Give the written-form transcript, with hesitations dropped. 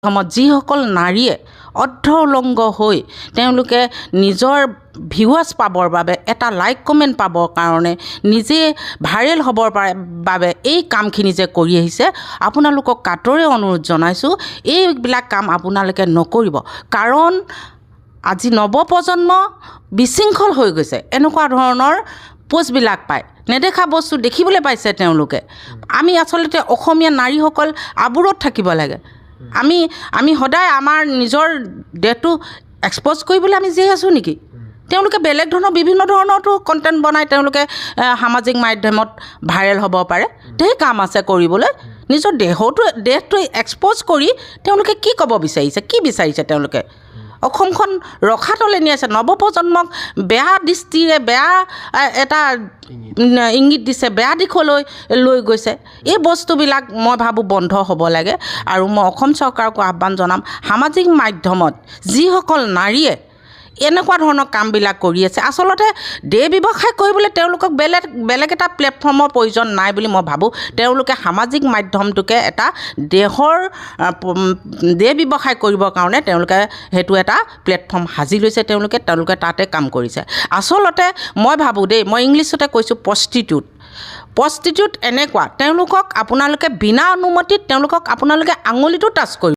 সময়ত যিসকল নাৰীয়ে অৰ্ধ উলংগ হৈ তেওঁলোকে নিজৰ ভিউৱাৰ্ছ পাবৰ বাবে এটা লাইক কমেণ্ট পাবৰ কাৰণে নিজে ভাইৰেল হ'বৰ বাবে এই কামখিনি যে কৰি আহিছে আপোনালোকক কাটৰে অনুৰোধ জনাইছোঁ এইবিলাক কাম আপোনালোকে নকৰিব কাৰণ আজি নৱপ্ৰজন্ম বিশৃংখল হৈ গৈছে এনেকুৱা ধৰণৰ পোষ্টবিলাক পায় নেদেখা বস্তু দেখিবলৈ পাইছে তেওঁলোকে আমি আচলতে অসমীয়া নাৰীসকল আবুৰত থাকিব লাগে আমি সদায় আমাৰ নিজৰ দেহটো এক্সপ'জ কৰিবলৈ আমি জীয়াই আছোঁ নেকি তেওঁলোকে বেলেগ ধৰণৰ বিভিন্ন ধৰণৰতো কণ্টেণ্ট বনাই তেওঁলোকে সামাজিক মাধ্যমত ভাইৰেল হ'ব পাৰে ধেৰ কাম আছে কৰিবলৈ নিজৰ দেহটো এক্সপ'জ কৰি তেওঁলোকে কি ক'ব বিচাৰিছে তেওঁলোকে অসমখন ৰখাতলৈ নি আছে নৱপ্ৰজন্মক বেয়া দৃষ্টিৰে বেয়া এটা ইংগিত দিছে বেয়া দিশলৈ লৈ গৈছে এই বস্তুবিলাক মই ভাবোঁ বন্ধ হ'ব লাগে আৰু মই অসম চৰকাৰকো আহ্বান জনাম সামাজিক মাধ্যমত যিসকল নাৰীয়ে এনেকুৱা ধৰণৰ কামবিলাক কৰি আছে আচলতে দেহ ব্যৱসায় কৰিবলৈ তেওঁলোকক বেলেগ এটা প্লেটফৰ্মৰ প্ৰয়োজন নাই বুলি মই ভাবোঁ তেওঁলোকে সামাজিক মাধ্যমটোকে এটা দেহ ব্যৱসায় কৰিবৰ কাৰণে তেওঁলোকে সেইটো এটা প্লেটফৰ্ম সাজি লৈছে তেওঁলোকে তাতে কাম কৰিছে আচলতে মই ভাবোঁ মই ইংলিছতে কৈছোঁ প্ৰষ্টিটিউট এনেকুৱা তেওঁলোকক আপোনালোকে বিনা অনুমতিত তেওঁলোকক আপোনালোকে আঙুলিটো টাচ কৰিব